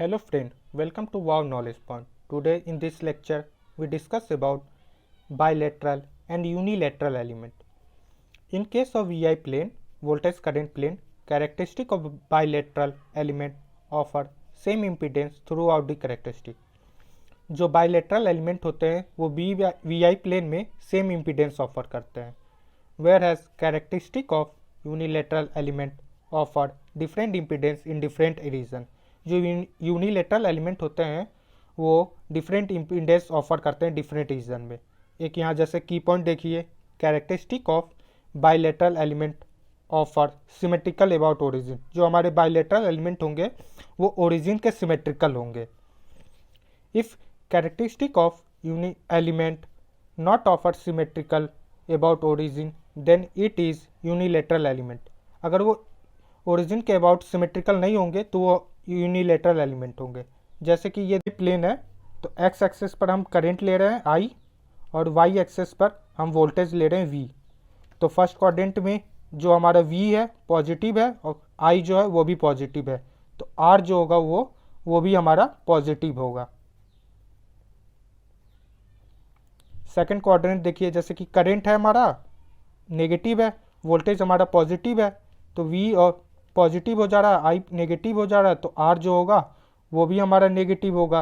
Hello friend, welcome to Wow Knowledge Point. Today in this lecture we discuss about bilateral and unilateral element. In case of VI plane, voltage current plane, characteristic of bilateral element offer same impedance throughout the characteristic. जो bilateral element होते हैं वो VI plane में same impedance offer करते हैं, whereas characteristic of unilateral element offer different impedance in different region. जो unilateral element होते हैं वो डिफरेंट इम्पीडेंस ऑफर करते हैं डिफरेंट रीजन में। एक यहाँ जैसे की पॉइंट देखिए, characteristic of bilateral element offer symmetrical about origin. जो हमारे बाइलेटरल एलिमेंट होंगे वो ओरिजिन के सिमेट्रिकल होंगे। If characteristic of uni element not offer symmetrical about origin then it is unilateral element. अगर वो ओरिजिन के अबाउट सिमेट्रिकल नहीं होंगे तो वो यूनिलेटरल एलिमेंट होंगे। जैसे कि ये प्लेन है तो एक्स एक्सेस पर हम करंट ले रहे हैं आई और वाई एक्सेस पर हम वोल्टेज ले रहे हैं वी। तो फर्स्ट क्वाड्रेंट में जो हमारा वी है पॉजिटिव है और आई जो है वो भी पॉजिटिव है, तो आर जो होगा वो भी हमारा पॉजिटिव होगा। सेकंड क्वाड्रेंट देखिए, जैसे कि करंट है हमारा नेगेटिव है, वोल्टेज हमारा पॉजिटिव है, तो वी और पॉजिटिव हो जा रहा है, आई नेगेटिव हो जा रहा है, तो आर जो होगा वो भी हमारा नेगेटिव होगा।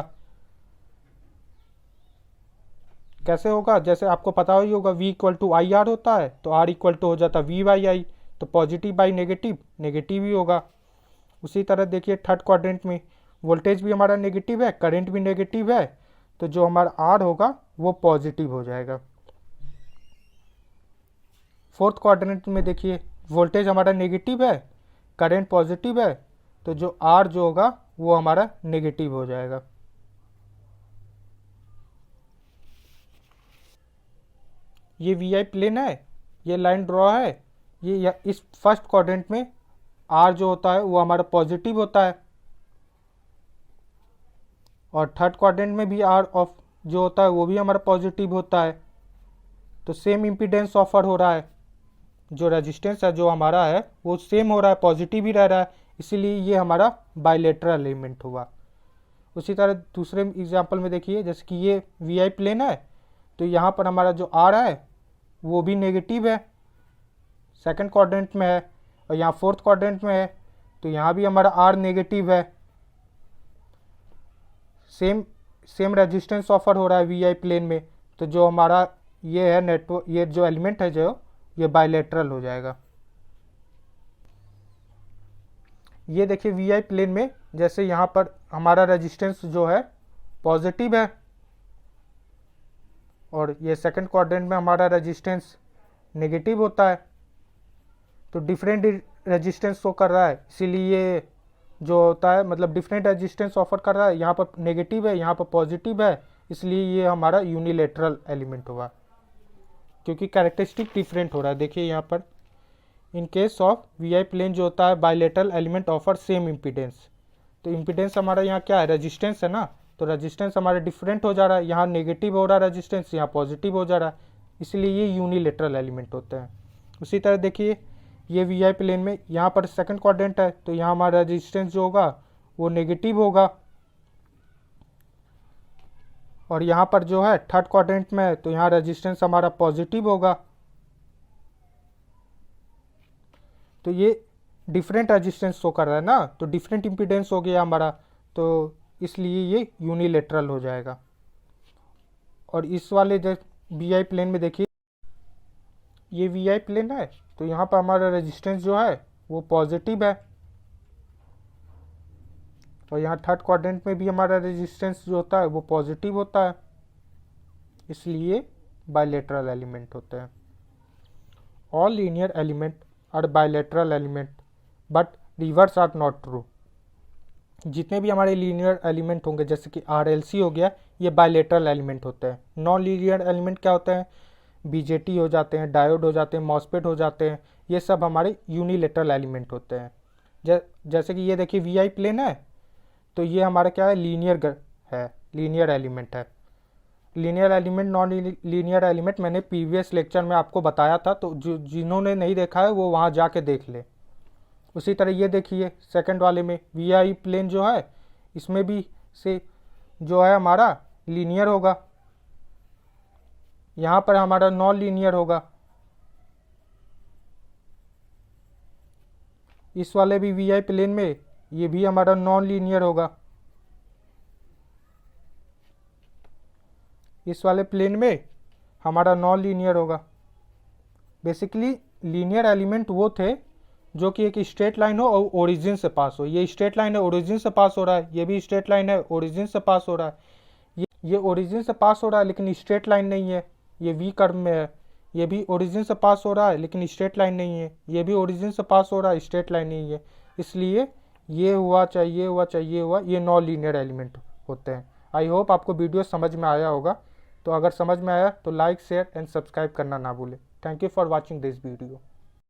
कैसे होगा? जैसे आपको पता ही होगा V equal to I R होता है, तो R इक्वल टू हो जाता है V बाई आई, तो पॉजिटिव बाई नेगेटिव नेगेटिव ही होगा। उसी तरह देखिए थर्ड क्वाड्रेंट में वोल्टेज भी हमारा नेगेटिव है, करंट भी नेगेटिव है, तो जो हमारा R होगा वो पॉजिटिव हो जाएगा। फोर्थ क्वाड्रेंट में देखिए वोल्टेज हमारा नेगेटिव है, करंट पॉजिटिव है, तो जो आर जो होगा वो हमारा नेगेटिव हो जाएगा। ये वी आई प्लेन है, ये लाइन ड्रॉ है, ये इस फर्स्ट क्वाड्रेंट में आर जो होता है वो हमारा पॉजिटिव होता है और थर्ड क्वाड्रेंट में भी आर ऑफ जो होता है वो भी हमारा पॉजिटिव होता है। तो सेम इम्पीडेंस ऑफर हो रहा है, जो रेजिस्टेंस है जो हमारा है वो सेम हो रहा है, पॉजिटिव ही रह रहा है, इसीलिए ये हमारा बाइलेटरल एलिमेंट हुआ। उसी तरह दूसरे एग्जांपल में देखिए, जैसे कि ये वी आई प्लेन है तो यहाँ पर हमारा जो आर है वो भी नेगेटिव है, सेकंड क्वाड्रेंट में है, और यहाँ फोर्थ क्वाड्रेंट में है तो यहाँ भी हमारा आर नेगेटिव है। सेम रेजिस्टेंस ऑफर हो रहा है वी आई प्लेन में, तो जो हमारा ये है नेटवर्क, ये जो एलिमेंट है जो ये बाइलेटरल हो जाएगा। ये देखिए वी आई प्लेन में जैसे यहाँ पर हमारा रेजिस्टेंस जो है पॉजिटिव है और ये सेकंड क्वाड्रेंट में हमारा रेजिस्टेंस नेगेटिव होता है, तो डिफरेंट रेजिस्टेंस शो कर रहा है, इसीलिए जो होता है मतलब डिफरेंट रेजिस्टेंस ऑफर कर रहा है। यहाँ पर नेगेटिव है, यहाँ पर पॉजिटिव है, इसलिए ये हमारा यूनिलेटरल एलिमेंट होगा क्योंकि कैरेक्टरिस्टिक डिफरेंट हो रहा है। देखिए यहाँ पर in case of V I plane जो होता है bilateral element offer same impedance, तो इम्पीडेंस हमारा यहाँ क्या है, रेजिस्टेंस है ना, तो रेजिस्टेंस हमारा डिफरेंट हो जा रहा है, यहाँ नेगेटिव हो रहा है रेजिस्टेंस, यहाँ पॉजिटिव हो जा रहा है, इसलिए ये यूनिलेटरल एलिमेंट होते हैं। उसी तरह देखिए ये वी आई प्लेन में यहाँ पर सेकंड क्वाड्रेंट है तो यहाँ हमारा रेजिस्टेंस जो होगा वो नेगेटिव होगा, और यहाँ पर जो है थर्ड क्वाड्रेंट में है तो यहाँ रेजिस्टेंस हमारा पॉजिटिव होगा। तो ये डिफरेंट रेजिस्टेंस शो कर रहा है ना, तो डिफरेंट इम्पीडेंस हो गया हमारा, तो इसलिए ये यूनिलेटरल हो जाएगा। और इस वाले जो वी आई प्लेन में देखिए ये वी आई प्लेन है तो यहाँ पर हमारा रेजिस्टेंस जो है वो पॉजिटिव है, और यहाँ थर्ड क्वाड्रेंट में भी हमारा रेजिस्टेंस जो होता है वो पॉजिटिव होता है, इसलिए बाइलेटरल एलिमेंट होते हैं। All linear element are bilateral element but reverse are not true. जितने भी हमारे लीनियर एलिमेंट होंगे जैसे कि आर एल सी हो गया, ये बाइलेटरल एलिमेंट होते हैं। नॉन लीनियर एलिमेंट क्या होते हैं, बीजेटी हो जाते हैं, डायोड हो जाते हैं, मॉसफेट हो जाते हैं, ये सब हमारे यूनिलेटरल एलिमेंट होते हैं। जैसे कि ये देखिए वी आई प्लेन है तो ये हमारा क्या है, लीनियर है, लीनियर एलिमेंट है। Linear element non linear element मैंने प्रीवियस लेक्चर में आपको बताया था, तो जिन्होंने नहीं देखा है वो वहाँ जाके देख ले। उसी तरह ये देखिए सेकंड वाले में वी आई प्लेन जो है इसमें भी से जो है हमारा लीनियर होगा, यहाँ पर हमारा नॉन लीनियर होगा। इस वाले भी वी आई प्लेन में ये भी हमारा नॉन लीनियर होगा। इस वाले प्लेन में हमारा नॉन लीनियर होगा। बेसिकली लीनियर एलिमेंट वो थे जो कि एक स्ट्रेट लाइन हो और ओरिजिन से पास हो। ये स्ट्रेट लाइन है, ओरिजिन से पास हो रहा है, ये भी स्ट्रेट लाइन है, ओरिजिन से पास हो रहा है। ये ओरिजिन से पास हो रहा है लेकिन स्ट्रेट लाइन नहीं है, ये वी कर्व में है। ये भी ओरिजिन से पास हो रहा है लेकिन स्ट्रेट लाइन नहीं है, ये भी ओरिजिन से पास हो रहा है, स्ट्रेट लाइन नहीं है। इसलिए ये हुआ चाहे ये हुआ चाहे ये हुआ, ये नॉन लीनियर एलिमेंट होते हैं। आई होप आपको वीडियो समझ में आया होगा। तो अगर समझ में आया तो लाइक शेयर एंड सब्सक्राइब करना ना भूलें। Thank you for watching this video.